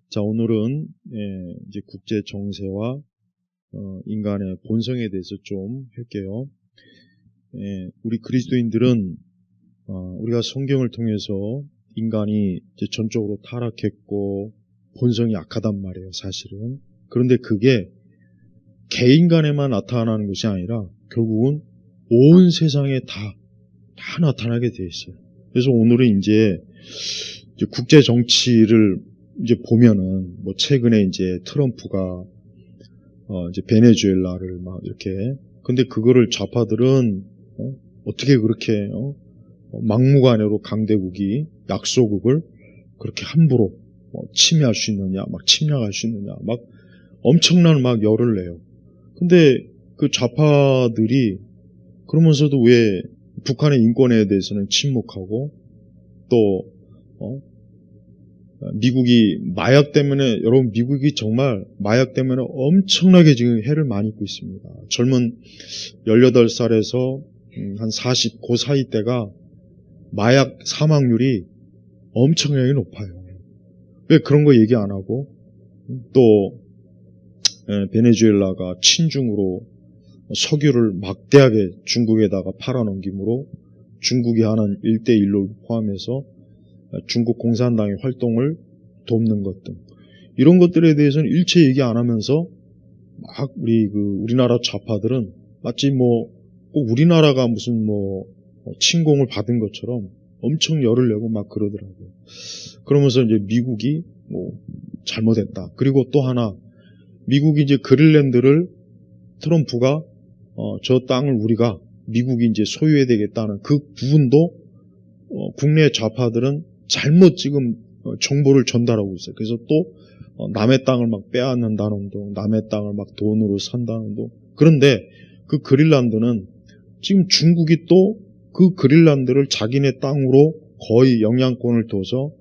자, 오늘은 이제 국제 정세와 인간의 본성에 대해서 좀 할게요. 우리 그리스도인들은 우리가 성경을 통해서 인간이 이제 전적으로 타락했고 본성이 약하단 말이에요, 사실은. 그런데 그게 개인 간에만 나타나는 것이 아니라 결국은 온 세상에 다 나타나게 돼 있어요. 그래서 오늘은 이제 국제 정치를 이제 보면은 뭐 최근에 이제 트럼프가 이제 베네수엘라를 막 이렇게, 근데 그거를 좌파들은 어떻게 그렇게 막무가내로 강대국이 약소국을 그렇게 함부로 침해할 수 있느냐, 막 침략할 수 있느냐, 막 엄청난 막 열을 내요. 근데 그 좌파들이 그러면서도 왜 북한의 인권에 대해서는 침묵하고 또 미국이 마약 때문에, 여러분, 미국이 정말 마약 때문에 엄청나게 지금 해를 많이 입고 있습니다. 젊은 18살에서 한 40, 그 사이 때가 마약 사망률이 엄청나게 높아요. 왜 그런 거 얘기 안 하고, 또 베네수엘라가 친중으로 석유를 막대하게 중국에다가 팔아넘김으로 중국이 하는 1대1로 포함해서 중국 공산당의 활동을 돕는 것 등, 이런 것들에 대해서는 일체 얘기 안 하면서 막 우리나라 좌파들은 마치 뭐 꼭 우리나라가 무슨 뭐 침공을 받은 것처럼 엄청 열을 내고 막 그러더라고요. 그러면서 이제 미국이 뭐 잘못했다. 그리고 또 하나, 미국이 이제 그린란드를 트럼프가 저 땅을 우리가 미국이 이제 소유해야 되겠다는 그 부분도 국내 좌파들은 잘못 지금 정보를 전달하고 있어요. 그래서 또 남의 땅을 막 빼앗는다는 둥, 남의 땅을 막 돈으로 산다는 둥. 그런데 그 그린란드는 지금 중국이 또 그 그린란드를 자기네 땅으로 거의 영향권을 둬서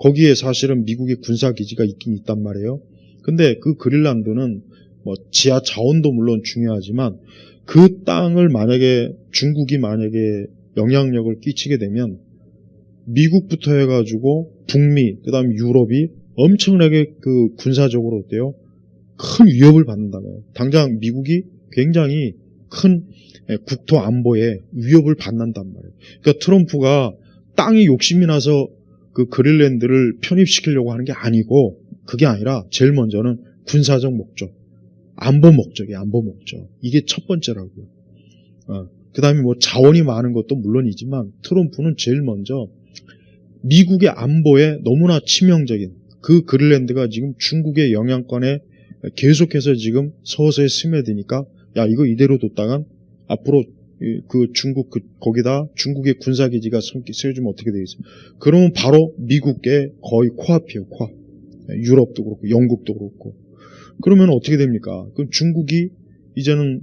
거기에 사실은 미국의 군사기지가 있긴 있단 말이에요. 근데 그 그린란드는 뭐 지하 자원도 물론 중요하지만 그 땅을 만약에 중국이 만약에 영향력을 끼치게 되면 미국부터 해가지고 북미, 그 다음에 유럽이 엄청나게 그 군사적으로 어때요? 큰 위협을 받는다고요. 당장 미국이 굉장히 큰 국토 안보에 위협을 받는단 말이에요. 그러니까 트럼프가 땅이 욕심이 나서 그 그린란드를 편입시키려고 하는 게 아니고, 그게 아니라 제일 먼저는 군사적 목적, 안보 목적이에요. 안보 목적. 이게 첫 번째라고요. 그 다음에 뭐 자원이 많은 것도 물론이지만 트럼프는 제일 먼저 미국의 안보에 너무나 치명적인 그 그린란드가 지금 중국의 영향권에 계속해서 지금 서서히 스며드니까, 야, 이거 이대로 뒀다간 앞으로 그 중국 거기다 중국의 군사기지가 세워지면 어떻게 되겠어요? 그러면 바로 미국의 거의 코앞이에요. 코앞. 유럽도 그렇고 영국도 그렇고. 그러면 어떻게 됩니까? 그럼 중국이 이제는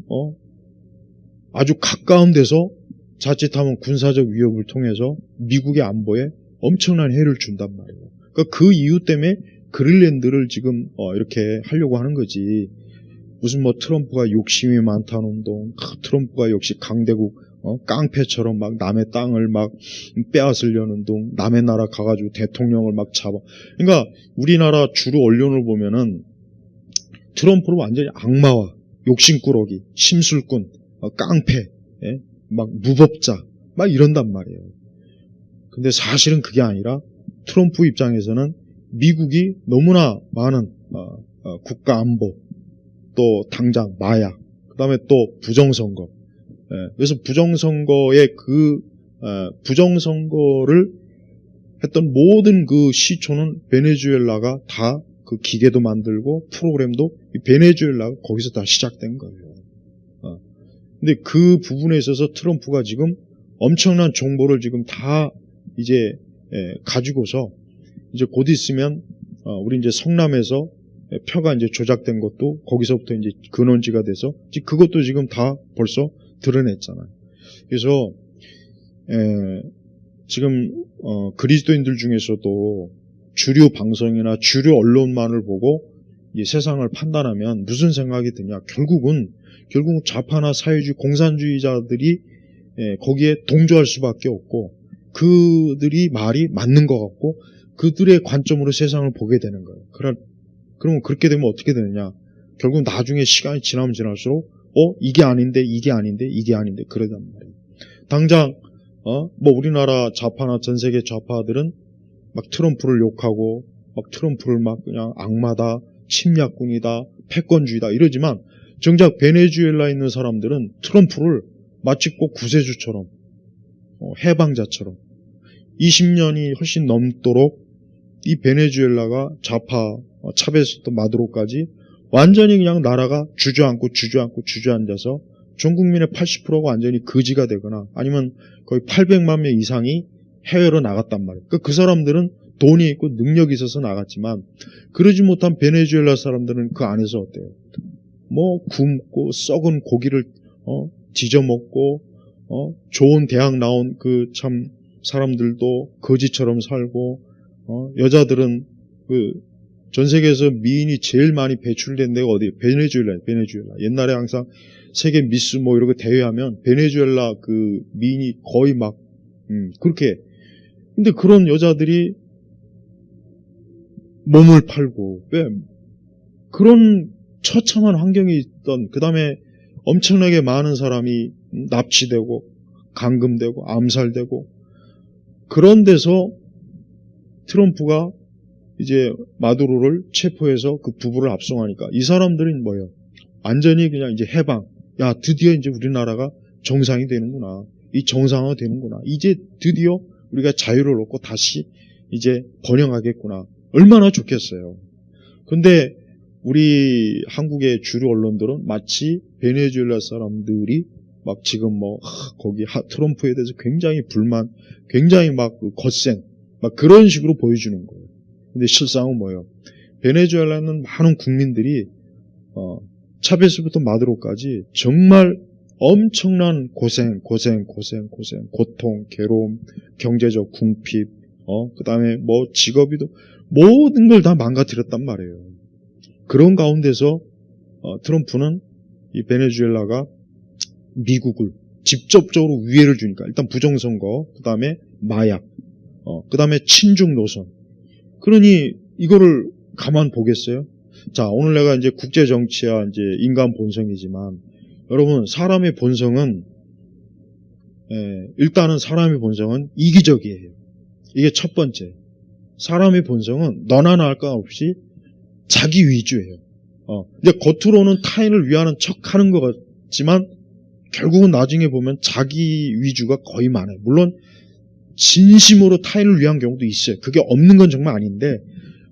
아주 가까운 데서 자칫하면 군사적 위협을 통해서 미국의 안보에 엄청난 해를 준단 말이에요. 그러니까 그 이유 때문에 그린란드를 지금 이렇게 하려고 하는 거지. 무슨 뭐 트럼프가 욕심이 많다는 둥, 트럼프가 역시 강대국 깡패처럼 막 남의 땅을 막 빼앗으려는 둥, 남의 나라 가가지고 대통령을 막 잡아. 그러니까 우리나라 주로 언론을 보면은 트럼프를 완전히 악마와 욕심꾸러기, 심술꾼, 깡패, 막 무법자, 막 이런단 말이에요. 근데 사실은 그게 아니라 트럼프 입장에서는 미국이 너무나 많은 국가 안보, 또 당장 마약, 그 다음에 또 부정선거. 그래서 부정선거의 부정선거를 했던 모든 그 시초는 베네수엘라가 다 그 기계도 만들고 프로그램도 베네수엘라가 거기서 다 시작된 거예요. 근데 그 부분에 있어서 트럼프가 지금 엄청난 정보를 지금 다 이제 가지고서 이제 곧 있으면 우리 이제 성남에서 표가 이제 조작된 것도 거기서부터 이제 근원지가 돼서 그것도 지금 다 벌써 드러냈잖아요. 그래서 지금 그리스도인들 중에서도 주류 방송이나 주류 언론만을 보고 이 세상을 판단하면 무슨 생각이 드냐? 결국은 좌파나 사회주의 공산주의자들이 거기에 동조할 수밖에 없고, 그들이 말이 맞는 것 같고 그들의 관점으로 세상을 보게 되는 거예요. 그러면 그렇게 되면 어떻게 되느냐? 결국 나중에 시간이 지나면 지날수록 이게 아닌데 이게 아닌데 이게 아닌데 그러단 말이에요. 당장 뭐 우리나라 좌파나 전 세계 좌파들은 막 트럼프를 욕하고 막 트럼프를 막 그냥 악마다, 침략군이다, 패권주의다 이러지만 정작 베네수엘라에 있는 사람들은 트럼프를 마치 꼭 구세주처럼 해방자처럼 20년이 훨씬 넘도록 이 베네수엘라가 좌파 차베스부터 마두로까지 완전히 그냥 나라가 주저앉고 주저앉아서 전 국민의 80%가 완전히 거지가 되거나 아니면 거의 800만 명 이상이 해외로 나갔단 말이에요. 그 사람들은 돈이 있고 능력이 있어서 나갔지만 그러지 못한 베네수엘라 사람들은 그 안에서 어때요? 뭐 굶고 썩은 고기를 뒤져먹고 좋은 대학 나온 그 참 사람들도 거지처럼 살고 여자들은 그 전 세계에서 미인이 제일 많이 배출된 데가 어디예요? 베네수엘라. 옛날에 항상 세계 미스 뭐 이런 거 대회하면 베네수엘라 그 미인이 거의 막 그렇게. 근데 그런 여자들이 몸을 팔고 왜 그런 처참한 환경이 있던 그 다음에 엄청나게 많은 사람이 납치되고 감금되고 암살되고 그런 데서 트럼프가 이제 마두로를 체포해서 그 부부를 압송하니까 이 사람들은 뭐예요? 완전히 그냥 이제 해방. 야, 드디어 이제 우리나라가 정상이 되는구나. 이 정상화 되는구나. 이제 드디어 우리가 자유를 얻고 다시 이제 번영하겠구나. 얼마나 좋겠어요. 근데 우리 한국의 주류 언론들은 마치 베네수엘라 사람들이 막 지금 뭐 거기 트럼프에 대해서 굉장히 불만, 굉장히 막 겉생, 막 그런 식으로 보여주는 거예요. 근데 실상은 뭐예요? 베네수엘라는 많은 국민들이 차베스부터 마두로까지 정말 엄청난 고생, 고통, 괴로움, 경제적 궁핍, 그 다음에 뭐 직업이도 모든 걸 다 망가뜨렸단 말이에요. 그런 가운데서 트럼프는 이 베네수엘라가 미국을 직접적으로 위해를 주니까 일단 부정선거, 그 다음에 마약, 그 다음에 친중 노선. 그러니 이거를 가만 보겠어요? 자, 오늘 내가 이제 국제 정치야 이제 인간 본성이지만 여러분 사람의 본성은 일단은 사람의 본성은 이기적이에요. 이게 첫 번째. 사람의 본성은 너나 나할 것 없이 자기 위주예요. 이제 겉으로는 타인을 위하는 척 하는 것 같지만 결국은 나중에 보면 자기 위주가 거의 많아요. 물론 진심으로 타인을 위한 경우도 있어요. 그게 없는 건 정말 아닌데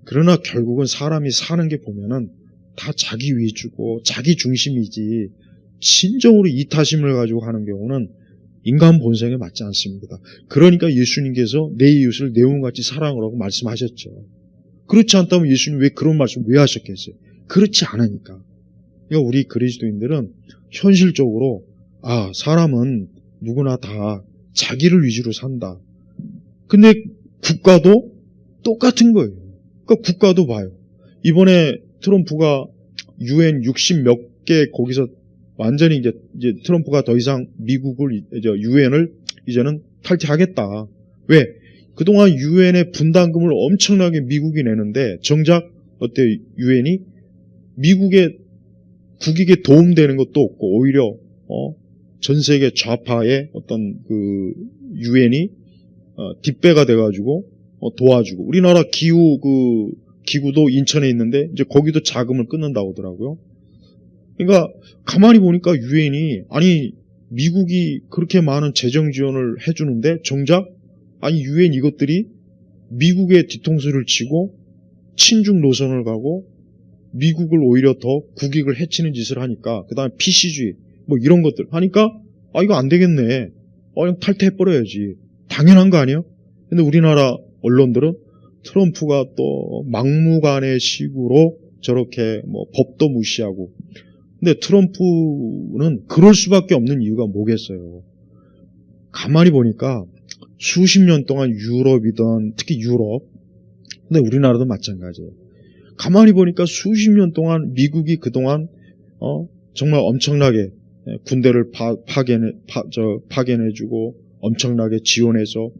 그러나 결국은 사람이 사는 게 보면은 다 자기 위주고 자기 중심이지 진정으로 이타심을 가지고 하는 경우는 인간 본성에 맞지 않습니다. 그러니까 예수님께서 내 이웃을 내 몸같이 사랑하라고 말씀하셨죠. 그렇지 않다면 예수님 왜 그런 말씀 왜 하셨겠어요? 그렇지 않으니까. 그러니까 우리 그리스도인들은 현실적으로 사람은 누구나 다 자기를 위주로 산다. 근데 국가도 똑같은 거예요. 그러니까 국가도 봐요. 이번에 트럼프가 UN 60 몇 개 거기서 완전히 이제 트럼프가 더 이상 미국을 UN을 이제는 탈퇴하겠다. 왜? 그동안 UN의 분담금을 엄청나게 미국이 내는데 정작 어때요? UN이 미국의 국익에 도움되는 것도 없고 오히려 전 세계 좌파의 어떤 그 UN이 뒷배가 돼가지고 도와주고 우리나라 기구도 인천에 있는데 이제 거기도 자금을 끊는다고 하더라고요. 그러니까 가만히 보니까 UN이 미국이 그렇게 많은 재정 지원을 해주는데 정작 UN 이것들이 미국의 뒤통수를 치고 친중 노선을 가고 미국을 오히려 더 국익을 해치는 짓을 하니까 그 다음에 PC주의 뭐 이런 것들 하니까 이거 안 되겠네. 그냥 탈퇴해버려야지. 당연한 거 아니에요? 근데 우리나라 언론들은 트럼프가 또 막무가내 식으로 저렇게 뭐 법도 무시하고 근데 트럼프는 그럴 수밖에 없는 이유가 뭐겠어요? 가만히 보니까 수십 년 동안 유럽이든 특히 유럽 근데 우리나라도 마찬가지예요. 가만히 보니까 수십 년 동안 미국이 그동안 정말 엄청나게 군대를 파견해주고 엄청나게 지원해서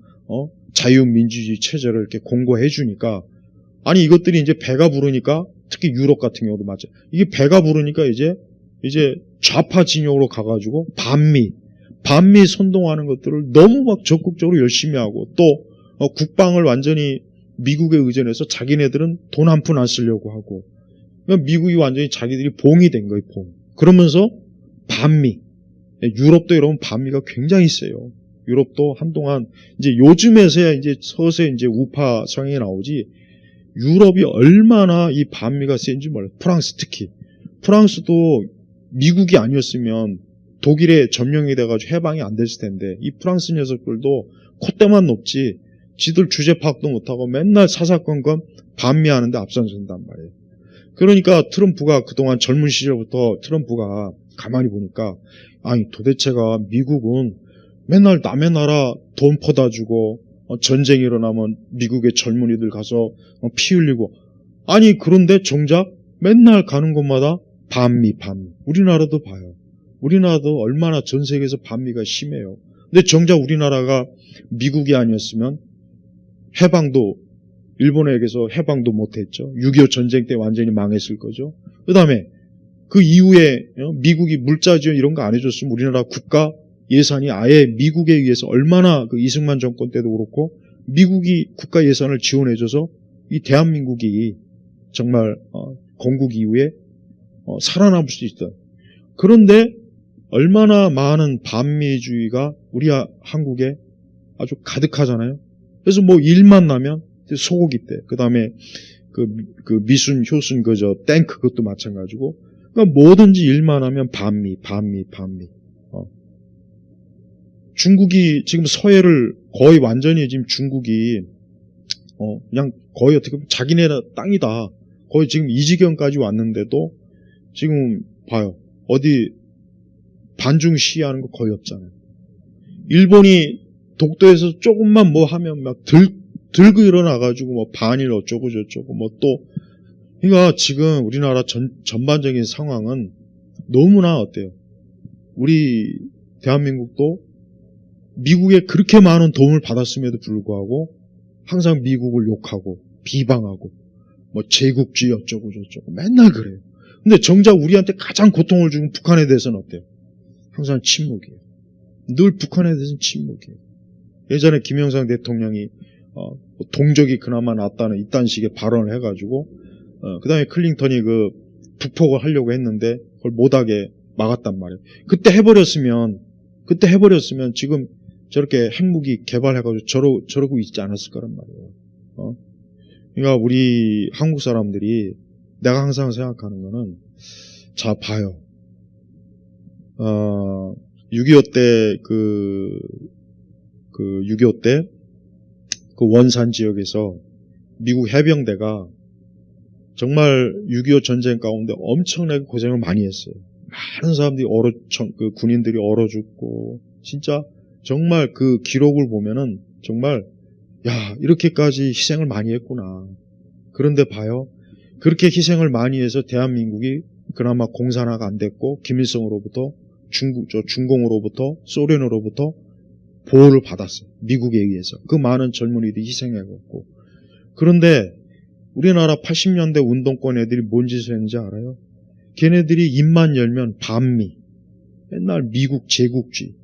자유민주주의 체제를 이렇게 공고해 주니까 이것들이 이제 배가 부르니까 특히 유럽 같은 경우도 맞죠. 이게 배가 부르니까 이제 좌파 진영으로 가가지고 반미 선동하는 것들을 너무 막 적극적으로 열심히 하고 또 국방을 완전히 미국에 의존해서 자기네들은 돈 한 푼 안 쓰려고 하고 그러니까 미국이 완전히 자기들이 봉이 된 거예요. 봉. 그러면서 반미. 유럽도 여러분 반미가 굉장히 세요. 유럽도 한동안 이제 요즘에서야 이제 서서히 이제 우파 성향이 나오지 유럽이 얼마나 이 반미가 센지 몰라요. 프랑스 특히. 프랑스도 미국이 아니었으면 독일에 점령이 돼가지고 해방이 안 됐을 텐데 이 프랑스 녀석들도 콧대만 높지 지들 주제 파악도 못하고 맨날 사사건건 반미하는데 앞선선단 말이에요. 그러니까 트럼프가 그동안 젊은 시절부터 트럼프가 가만히 보니까 아니 도대체가 미국은 맨날 남의 나라 돈 퍼다 주고 전쟁이 일어나면 미국의 젊은이들 가서 피 흘리고 아니 그런데 정작 맨날 가는 곳마다 반미. 우리나라도 봐요. 우리나라도 얼마나 전 세계에서 반미가 심해요. 근데 정작 우리나라가 미국이 아니었으면 해방도 일본에게서 해방도 못했죠. 6.25 전쟁 때 완전히 망했을 거죠. 그 다음에 그 이후에 미국이 물자 지원 이런 거 안 해줬으면 우리나라 국가 예산이 아예 미국에 의해서 얼마나 그 이승만 정권 때도 그렇고 미국이 국가 예산을 지원해줘서 이 대한민국이 정말 건국 이후에 살아남을 수 있다. 그런데 얼마나 많은 반미주의가 우리 한국에 아주 가득하잖아요. 그래서 뭐 일만 나면 소고기 때, 그 다음에 그 미순, 효순, 땡크 그것도 마찬가지고, 그러니까 뭐든지 일만 하면 반미. 중국이 지금 서해를 거의 완전히 지금 중국이, 그냥 거의 어떻게 보면 자기네 땅이다. 거의 지금 이 지경까지 왔는데도 지금 봐요. 어디 반중 시위하는 거 거의 없잖아요. 일본이 독도에서 조금만 뭐 하면 막 들고 일어나가지고 뭐 반일 어쩌고 저쩌고 뭐 또 그러니까 지금 우리나라 전반적인 상황은 너무나 어때요? 우리 대한민국도 미국에 그렇게 많은 도움을 받았음에도 불구하고 항상 미국을 욕하고 비방하고 뭐 제국주의 어쩌고 저쩌고 맨날 그래요. 근데 정작 우리한테 가장 고통을 주는 북한에 대해서는 어때요? 항상 침묵이에요. 늘 북한에 대해서는 침묵이에요. 예전에 김영삼 대통령이 동족이 그나마 낫다는 이딴 식의 발언을 해가지고 그 다음에 클린턴이 그 북폭을 하려고 했는데 그걸 못하게 막았단 말이에요. 그때 해버렸으면 지금 저렇게 핵무기 개발해가지고 저러고 있지 않았을 거란 말이에요. 그러니까 우리 한국 사람들이 내가 항상 생각하는 거는 자 봐요. 6.25 때 그 6.25 때 그 원산 지역에서 미국 해병대가 정말 6.25 전쟁 가운데 엄청나게 고생을 많이 했어요. 많은 사람들이 그 군인들이 얼어 죽고 진짜 정말 그 기록을 보면은 정말 야 이렇게까지 희생을 많이 했구나. 그런데 봐요. 그렇게 희생을 많이 해서 대한민국이 그나마 공산화가 안 됐고 김일성으로부터 중공으로부터 소련으로부터 보호를 받았어요. 미국에 의해서. 그 많은 젊은이들이 희생해갖고. 그런데 우리나라 80년대 운동권 애들이 뭔 짓을 했는지 알아요? 걔네들이 입만 열면 반미. 맨날 미국 제국주의.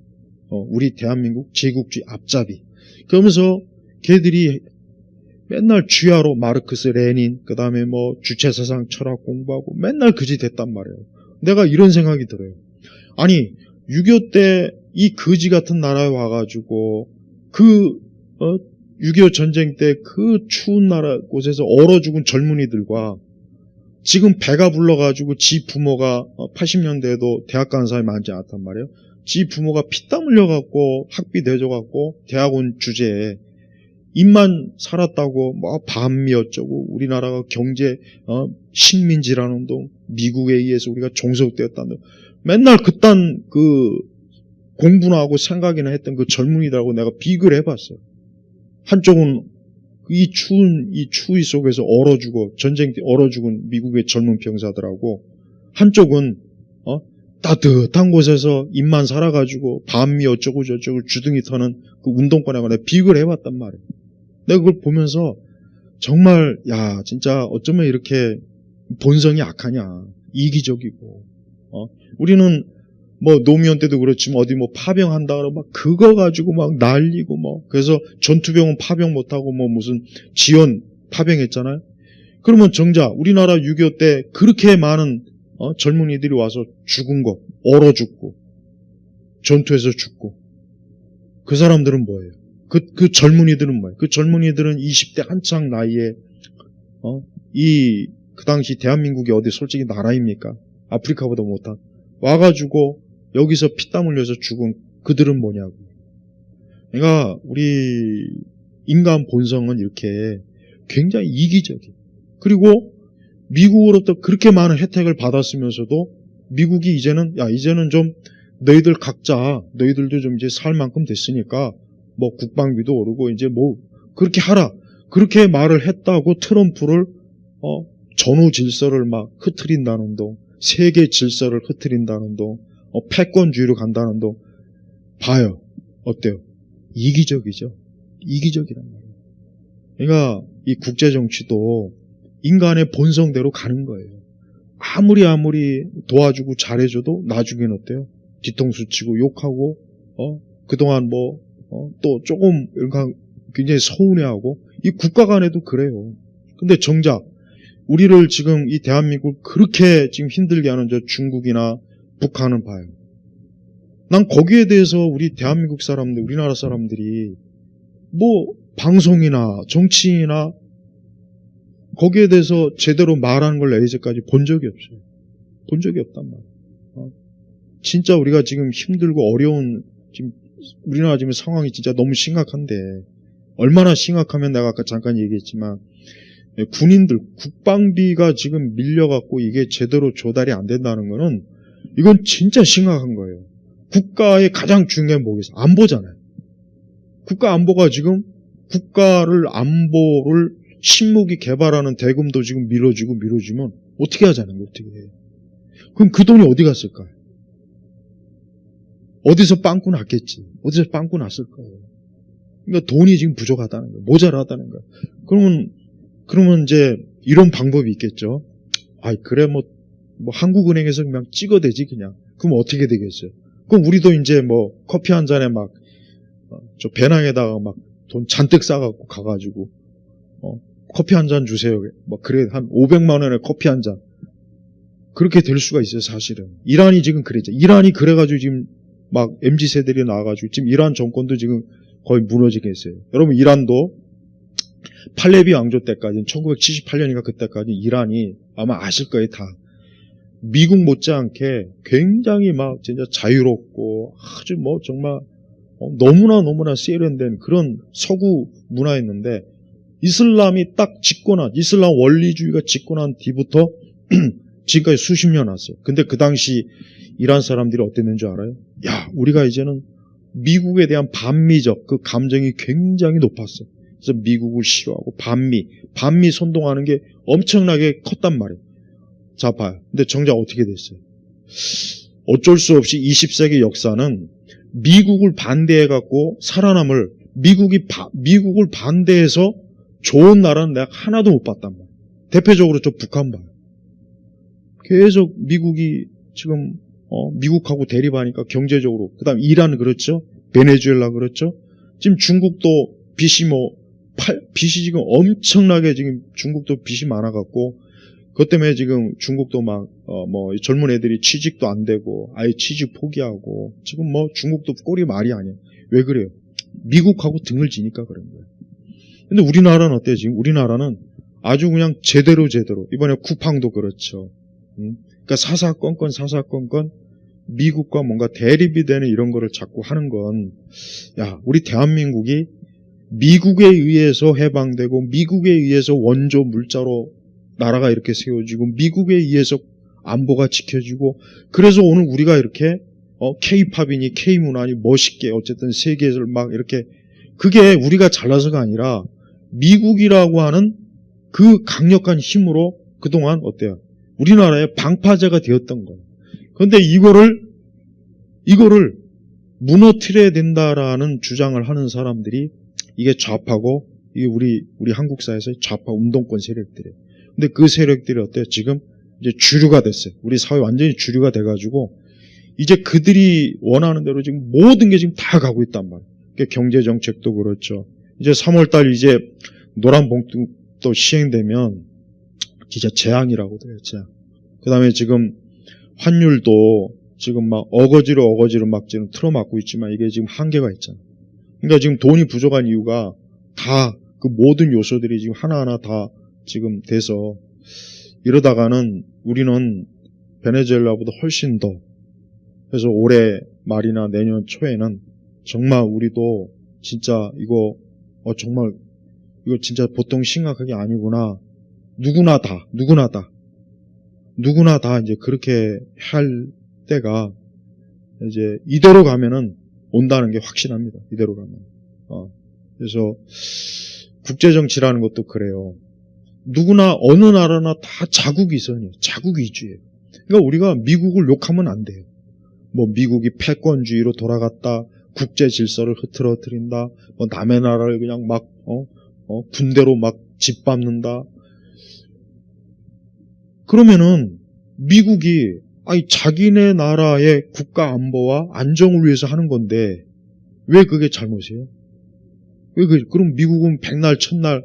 우리 대한민국 제국주의 앞잡이. 그러면서 걔들이 맨날 주야로 마르크스, 레닌, 그 다음에 뭐 주체사상 철학 공부하고 맨날 그 짓 했단 말이에요. 내가 이런 생각이 들어요. 아니 6.25 때 이 거지 같은 나라에 와가지고 6.25 전쟁 때 그 추운 나라 곳에서 얼어 죽은 젊은이들과 지금 배가 불러가지고 지 부모가 80년대에도 대학 가는 사람이 많지 않단 말이에요. 지 부모가 피땀 흘려갖고 학비 내줘갖고 대학원 주제에 입만 살았다고 뭐 반미 어쩌고 우리나라가 경제 식민지라는 운동 미국에 의해서 우리가 종속되었다는 맨날 그딴 그 공부나 하고 생각이나 했던 그 젊은이들하고 내가 비교를 해봤어요. 한쪽은 이 추위 속에서 얼어 죽어 전쟁 때 얼어 죽은 미국의 젊은 병사들하고 한쪽은 따뜻한 곳에서 입만 살아가지고 반미 어쩌고 저쩌고 주둥이 터는 그 운동권하고 내가 비교를 해봤단 말이에요. 내가 그걸 보면서 정말 야 진짜 어쩌면 이렇게 본성이 악하냐, 이기적이고. 우리는 뭐 노무현 때도 그렇지만 어디 뭐 파병한다 그러면 막 그거 가지고 막 난리고 뭐 그래서 전투병은 파병 못하고 뭐 무슨 지원 파병했잖아요. 그러면 정작 우리나라 6.25 때 그렇게 많은 젊은이들이 와서 죽은 거, 얼어 죽고 전투에서 죽고 그 사람들은 뭐예요? 그 젊은이들은 뭐예요? 그 젊은이들은 20대 한창 나이에 그 당시 대한민국이 어디 솔직히 나라입니까? 아프리카보다 못한 와가지고 여기서 피땀 흘려서 죽은 그들은 뭐냐고. 그러니까 우리 인간 본성은 이렇게 굉장히 이기적이에요. 그리고 미국으로부터 그렇게 많은 혜택을 받았으면서도 미국이 이제는 좀 너희들 각자 너희들도 좀 이제 살 만큼 됐으니까 뭐 국방비도 오르고 이제 뭐 그렇게 하라. 그렇게 말을 했다고 트럼프를 전후 질서를 막 흐트린다는 동, 세계 질서를 흐트린다는 동, 패권주의로 간다는 동 봐요. 어때요? 이기적이죠. 이기적이란 말이에요. 그러니까 이 국제 정치도 인간의 본성대로 가는 거예요. 아무리 도와주고 잘해줘도 나중에는 어때요? 뒤통수 치고 욕하고 그동안 또 조금 굉장히 서운해하고 이 국가 간에도 그래요. 근데 정작 우리를 지금 이 대한민국을 그렇게 지금 힘들게 하는 저 중국이나 북한은 봐요. 난 거기에 대해서 우리 대한민국 사람들, 우리나라 사람들이 뭐 방송이나 정치인이나 거기에 대해서 제대로 말하는 걸 이제까지 본 적이 없어요. 본 적이 없단 말이에요. 진짜 우리가 지금 힘들고 어려운 지금 우리나라 지금 상황이 진짜 너무 심각한데 얼마나 심각하면 내가 아까 잠깐 얘기했지만 군인들 국방비가 지금 밀려갖고 이게 제대로 조달이 안 된다는 거는 이건 진짜 심각한 거예요. 국가의 가장 중요한 뭐겠어요? 안보잖아요. 국가 안보가 지금 국가를 안보를 신무기 개발하는 대금도 지금 미뤄지면 어떻게 하자는 거예요? 어떻게 해요? 그럼 그 돈이 어디 갔을까요? 어디서 빵꾸 났겠지. 어디서 빵꾸 났을 거예요. 그러니까 돈이 지금 부족하다는 거예요. 모자라다는 거예요. 그러면 이제 이런 방법이 있겠죠. 그래 뭐 한국은행에서 그냥 찍어대지 그냥. 그럼 어떻게 되겠어요? 그럼 우리도 이제 뭐 커피 한 잔에 막 저 배낭에다가 막 돈 잔뜩 싸갖고 가가지고 커피 한 잔 주세요. 뭐 그래 한 500만 원에 커피 한 잔. 그렇게 될 수가 있어요, 사실은. 이란이 지금 그랬죠. 이란이 그래가지고 지금 막 MZ 세대들이 나와가지고 지금 이란 정권도 지금 거의 무너지겠어요. 여러분 이란도 팔레비 왕조 때까지는 1978년인가 그때까지 이란이 아마 아실 거예요, 다. 미국 못지않게 굉장히 막 진짜 자유롭고 아주 뭐 정말 너무나 세련된 그런 서구 문화였는데 이슬람이 딱 이슬람 원리주의가 집권한 뒤부터 지금까지 수십 년 왔어요. 근데 그 당시 이란 사람들이 어땠는 줄 알아요? 우리가 이제는 미국에 대한 반미적 그 감정이 굉장히 높았어. 그래서 미국을 싫어하고 반미 선동하는 게 엄청나게 컸단 말이에요. 자, 봐요. 근데 정작 어떻게 됐어요? 어쩔 수 없이 20세기 역사는 미국을 반대해갖고 살아남을 미국을 반대해서 좋은 나라는 내가 하나도 못 봤단 말이에요. 대표적으로 저 북한 봐요. 계속 미국이 지금 미국하고 대립하니까 경제적으로 그다음 이란 그렇죠. 베네수엘라 그렇죠. 지금 중국도 빚이 지금 엄청나게 지금 중국도 빚이 많아갖고 그것 때문에 지금 중국도 막 젊은 애들이 취직도 안 되고 아예 취직 포기하고 지금 중국도 꼴이 말이 아니에요. 왜 그래요? 미국하고 등을 지니까 그런 거예요. 근데 우리나라는 어때요? 지금 우리나라는 아주 그냥 제대로 이번에 쿠팡도 그렇죠. 그러니까 사사건건 미국과 뭔가 대립이 되는 이런 거를 자꾸 하는 건 우리 대한민국이 미국에 의해서 해방되고 미국에 의해서 원조 물자로 나라가 이렇게 세워지고 미국에 의해서 안보가 지켜지고 그래서 오늘 우리가 이렇게 K-팝이니 K-문화니 멋있게 어쨌든 세계에서 막 이렇게 그게 우리가 잘나서가 아니라 미국이라고 하는 그 강력한 힘으로 그동안 어때요? 우리나라의 방파제가 되었던 거예요. 그런데 이거를 무너뜨려야 된다라는 주장을 하는 사람들이 이게 좌파고 이게 우리 한국 사회에서의 좌파 운동권 세력들이에요. 근데 그 세력들이 어때요? 지금 이제 주류가 됐어요. 우리 사회 완전히 주류가 돼가지고 이제 그들이 원하는 대로 지금 모든 게 지금 다 가고 있단 말이에요. 그러니까 경제 정책도 그렇죠. 이제 3월달 이제 노란 봉투도 시행되면 진짜 재앙이라고 그래요. 재앙. 그 다음에 지금 환율도 지금 막 어거지로 막 지금 틀어막고 있지만 이게 지금 한계가 있잖아요. 그러니까 지금 돈이 부족한 이유가 다 그 모든 요소들이 지금 하나하나 다 지금 돼서 이러다가는 우리는 베네수엘라보다 훨씬 더 그래서 올해 말이나 내년 초에는 정말 우리도 진짜 이거 정말 이거 진짜 보통 심각한 게 아니구나. 누구나 다 이제 그렇게 할 때가 이제 이대로 가면은 온다는 게 확신합니다. 이대로 가면. 그래서 국제정치라는 것도 그래요. 누구나 어느 나라나 다 자국 위선이에요. 자국 위주예요. 그러니까 우리가 미국을 욕하면 안 돼요. 뭐 미국이 패권주의로 돌아갔다, 국제 질서를 흐트러뜨린다, 뭐 남의 나라를 그냥 막 군대로 막 짓밟는다. 그러면은 미국이 자기네 나라의 국가 안보와 안정을 위해서 하는 건데 왜 그게 잘못이에요? 그럼 미국은 백날 첫날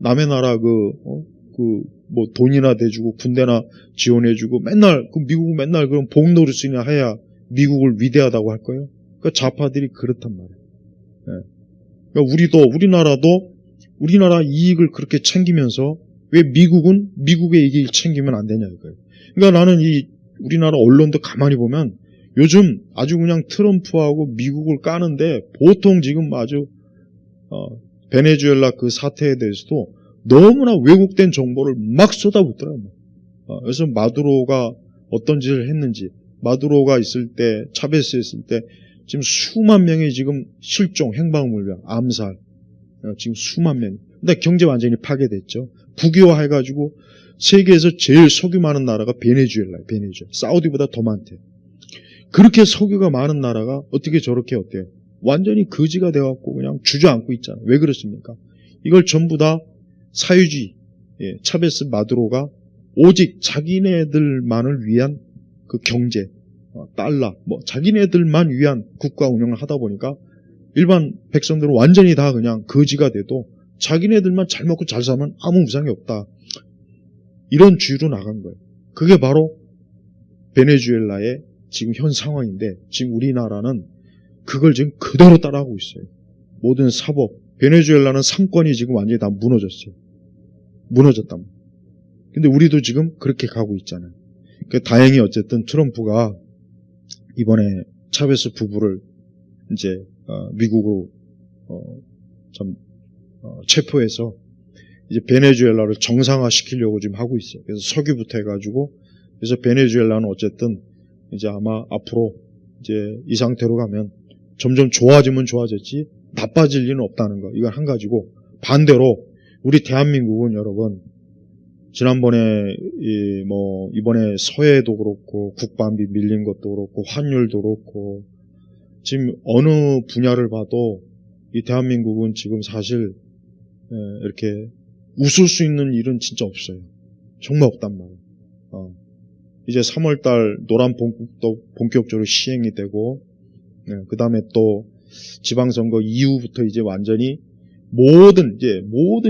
남의 나라 뭐 돈이나 대주고 군대나 지원해주고 맨날 미국은 맨날 그럼 복 노릇이나 해야 미국을 위대하다고 할 거예요. 그러니까 좌파들이 그렇단 말이에요. 그러니까 우리나라도 우리나라 이익을 그렇게 챙기면서 왜 미국은 미국의 이익을 챙기면 안 되냐 이거예요. 그러니까 나는 우리나라 언론도 가만히 보면 요즘 아주 그냥 트럼프하고 미국을 까는데 보통 지금 아주 베네수엘라 그 사태에 대해서도 너무나 왜곡된 정보를 막 쏟아붓더라고요. 그래서 마두로가 어떤 짓을 했는지, 마두로가 있을 때, 차베스 있을 때 지금 수만 명이 지금 실종, 행방불명, 암살, 지금 수만 명. 근데 경제 완전히 파괴됐죠. 국유화해가지고 세계에서 제일 석유 많은 나라가 베네수엘라예요. 사우디보다 더 많대요. 그렇게 석유가 많은 나라가 어떻게 저렇게 어때요? 완전히 거지가 돼갖고 그냥 주저앉고 있잖아요. 왜 그렇습니까? 이걸 전부 다 사유주의, 차베스 마두로가 오직 자기네들만을 위한 그 경제, 달러, 뭐 자기네들만 위한 국가 운영을 하다 보니까 일반 백성들은 완전히 다 그냥 거지가 돼도 자기네들만 잘 먹고 잘 살면 아무 무상이 없다. 이런 주의로 나간 거예요. 그게 바로 베네수엘라의 지금 현 상황인데 지금 우리나라는 그걸 지금 그대로 따라하고 있어요. 모든 사법, 베네수엘라는 상권이 지금 완전히 다 무너졌어요. 무너졌단 말이에요. 근데 우리도 지금 그렇게 가고 있잖아요. 그러니까 다행히 어쨌든 트럼프가 이번에 차베스 부부를 이제 미국으로 체포해서 이제 베네수엘라를 정상화시키려고 지금 하고 있어요. 그래서 석유부터 해가지고 그래서 베네수엘라는 어쨌든 이제 아마 앞으로 이제 이 상태로 가면 점점 좋아지면 좋아졌지 나빠질 리는 없다는 거. 이건 한 가지고 반대로 우리 대한민국은 여러분 지난번에 이번에 서해도 그렇고 국방비 밀린 것도 그렇고 환율도 그렇고 지금 어느 분야를 봐도 이 대한민국은 지금 사실 이렇게 웃을 수 있는 일은 진짜 없어요. 정말 없단 말이에요. 이제 3월달 노란 봉국도 본격적으로 시행이 되고 그 다음에 또 지방선거 이후부터 이제 완전히 모든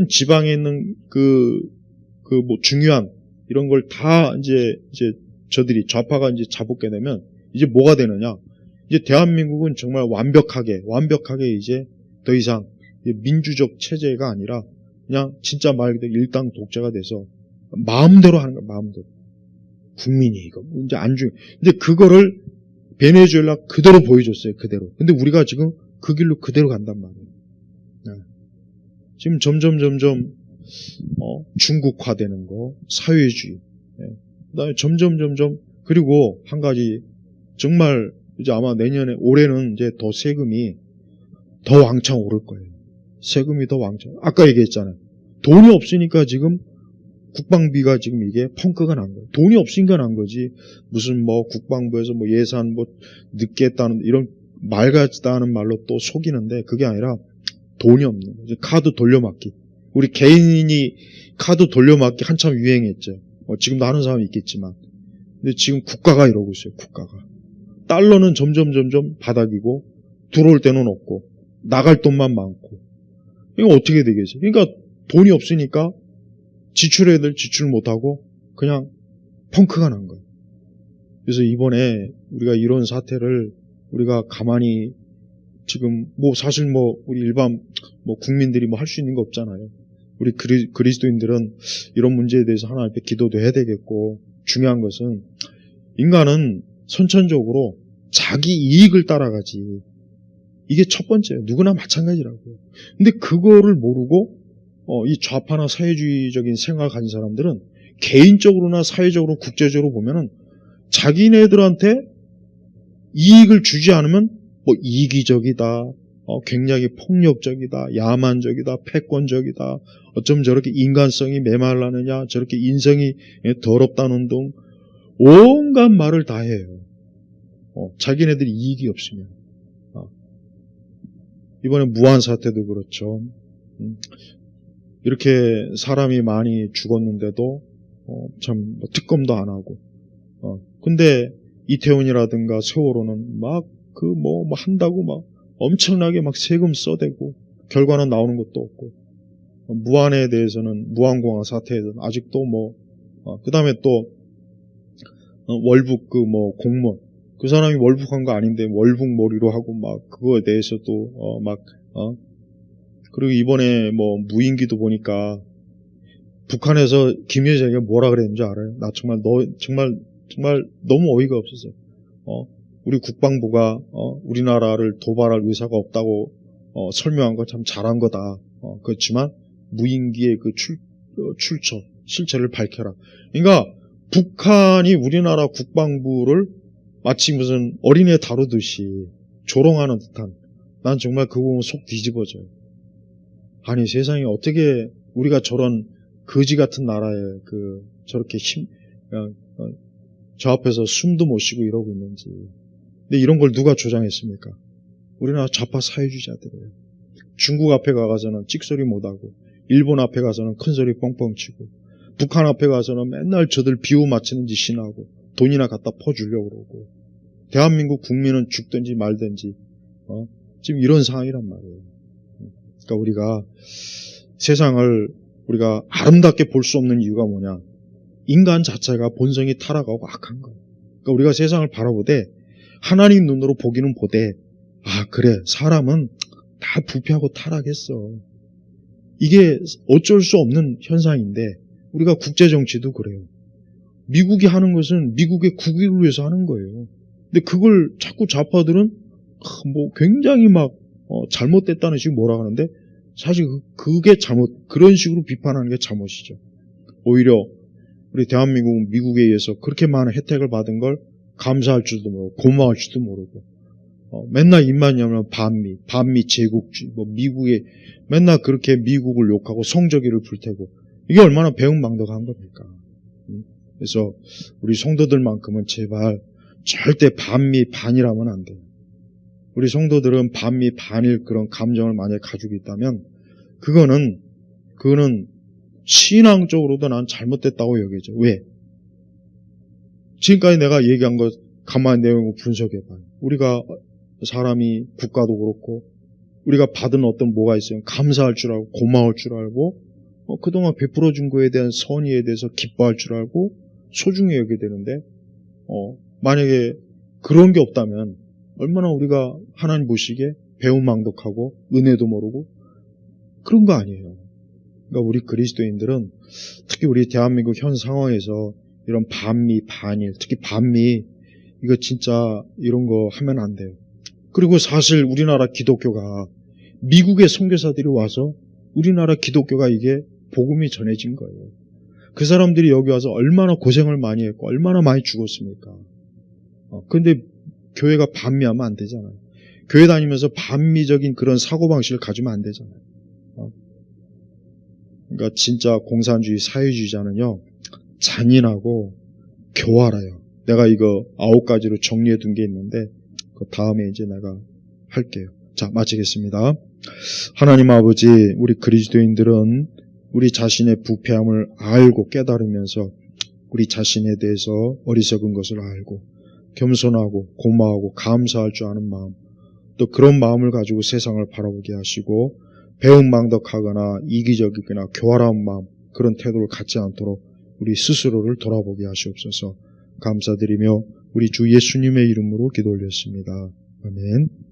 지방에 있는 뭐 중요한 이런 걸 다 이제 저들이 좌파가 이제 잡게 되면 이제 뭐가 되느냐? 이제 대한민국은 정말 완벽하게 이제 더 이상 민주적 체제가 아니라 그냥 진짜 말 그대로 일당 독재가 돼서 마음대로 하는 거야, 마음대로. 국민이 이거 이제 안 중. 이제 그거를 베네수엘라 그대로 보여줬어요, 그대로. 근데 우리가 지금 그 길로 그대로 간단 말이에요. 지금 점점 중국화되는 거, 사회주의. 그다음에 점점 그리고 한 가지 정말 이제 아마 내년에 올해는 이제 더 세금이 더 왕창 오를 거예요. 세금이 더 왕창. 아까 얘기했잖아요. 돈이 없으니까 지금 국방비가 지금 이게 펑크가 난 거예요. 돈이 없으니까 난 거지. 무슨 뭐 국방부에서 뭐 예산 뭐 늦게 했다는 이런 말 같다는 말로 또 속이는데 그게 아니라 돈이 없는 거죠. 카드 돌려막기. 우리 개인이 카드 돌려막기 한참 유행했죠. 지금도 하는 사람이 있겠지만. 근데 지금 국가가 이러고 있어요. 국가가. 달러는 점점 바닥이고 들어올 때는 없고 나갈 돈만 많고. 이거 어떻게 되겠어요? 그러니까 돈이 없으니까 지출해야 될 지출 못하고 그냥 펑크가 난 거예요. 그래서 이번에 우리가 이런 사태를 우리가 가만히 지금 사실 우리 일반 국민들이 할 수 있는 거 없잖아요. 우리 그리스도인들은 이런 문제에 대해서 하나님 앞에 기도도 해야 되겠고, 중요한 것은 인간은 선천적으로 자기 이익을 따라가지. 이게 첫 번째예요. 누구나 마찬가지라고요. 근데 그거를 모르고 이 좌파나 사회주의적인 생각을 가진 사람들은 개인적으로나 사회적으로 국제적으로 보면은 자기네들한테 이익을 주지 않으면 이기적이다, 굉장히 폭력적이다, 야만적이다, 패권적이다, 어쩜 저렇게 인간성이 메말라느냐, 저렇게 인성이 더럽다는 등 온갖 말을 다 해요. 자기네들이 이익이 없으면. 이번에 무한 사태도 그렇죠. 이렇게 사람이 많이 죽었는데도 참 특검도 안 하고. 근데 이태원이라든가 세월호는 한다고 엄청나게 세금 써대고 결과는 나오는 것도 없고, 무한에 대해서는 무한공항 사태에서는 아직도 그 다음에 또 월북 공무원, 그 사람이 월북한 거 아닌데 월북몰이로 하고 그거에 대해서도 그리고 이번에 무인기도 보니까 북한에서 김여정이 뭐라 그랬는지 알아요? 나 정말 너무 어이가 없었어요. 우리 국방부가 우리나라를 도발할 의사가 없다고 설명한 거 참 잘한 거다. 그렇지만 무인기의 그 실체를 밝혀라. 그러니까 북한이 우리나라 국방부를 마치 무슨 어린애 다루듯이 조롱하는 듯한, 난 정말 그거 보면 속 뒤집어져요. 아니 세상에 어떻게 우리가 저런 거지 같은 나라에 저렇게 그냥 저 앞에서 숨도 못 쉬고 이러고 있는지. 근데 이런 걸 누가 조장했습니까? 우리나라 좌파 사회주의자들이에요. 중국 앞에 가서는 찍소리 못하고, 일본 앞에 가서는 큰소리 뻥뻥 치고, 북한 앞에 가서는 맨날 저들 비유 맞히는 짓이나 하고 돈이나 갖다 퍼주려고 그러고, 대한민국 국민은 죽든지 말든지 지금 이런 상황이란 말이에요. 그러니까 우리가 세상을 우리가 아름답게 볼 수 없는 이유가 뭐냐? 인간 자체가 본성이 타락하고 악한 거예요. 그러니까 우리가 세상을 바라보되 하나님 눈으로 보기는 보되, 그래, 사람은 다 부패하고 타락했어. 이게 어쩔 수 없는 현상인데, 우리가 국제정치도 그래요. 미국이 하는 것은 미국의 국익을 위해서 하는 거예요. 근데 그걸 자꾸 좌파들은 굉장히 잘못됐다는 식으로 뭐라 하는데, 사실 그게 그런 식으로 비판하는 게 잘못이죠. 오히려 우리 대한민국은 미국에 의해서 그렇게 많은 혜택을 받은 걸 감사할 줄도 모르고 고마울 줄도 모르고, 맨날 입만 열면 반미 제국주의, 미국에 맨날 그렇게 미국을 욕하고 성적이를 불태고, 이게 얼마나 배은망덕한 겁니까? 그래서 우리 성도들만큼은 제발 절대 반미 반이라면 안 돼요. 우리 성도들은 반미 반일 그런 감정을 만약에 가지고 있다면 그거는 신앙적으로도 난 잘못됐다고 여겨져. 왜? 지금까지 내가 얘기한 거 가만히 내용을 분석해봐요. 우리가 사람이 국가도 그렇고 우리가 받은 어떤 뭐가 있으면 감사할 줄 알고 고마울 줄 알고 그동안 베풀어준 거에 대한 선의에 대해서 기뻐할 줄 알고 소중히 여기게 되는데, 만약에 그런 게 없다면 얼마나 우리가 하나님 보시기에 배은망덕하고 은혜도 모르고 그런 거 아니에요. 그러니까 우리 그리스도인들은 특히 우리 대한민국 현 상황에서 이런 반미 반일, 특히 반미, 이거 진짜 이런 거 하면 안 돼요. 그리고 사실 우리나라 기독교가 미국의 선교사들이 와서 우리나라 기독교가 이게 복음이 전해진 거예요. 그 사람들이 여기 와서 얼마나 고생을 많이 했고 얼마나 많이 죽었습니까? 근데 교회가 반미하면 안 되잖아요. 교회 다니면서 반미적인 그런 사고방식을 가지면 안 되잖아요. 그러니까 진짜 공산주의 사회주의자는요, 잔인하고 교활해요. 내가 이거 9가지로 정리해 둔 게 있는데 그 다음에 이제 내가 할게요. 자, 마치겠습니다. 하나님 아버지, 우리 그리스도인들은 우리 자신의 부패함을 알고 깨달으면서 우리 자신에 대해서 어리석은 것을 알고 겸손하고 고마워하고 감사할 줄 아는 마음, 또 그런 마음을 가지고 세상을 바라보게 하시고 배은망덕하거나 이기적이거나 교활한 마음, 그런 태도를 갖지 않도록 우리 스스로를 돌아보게 하시옵소서. 감사드리며 우리 주 예수님의 이름으로 기도 올렸습니다. 아멘.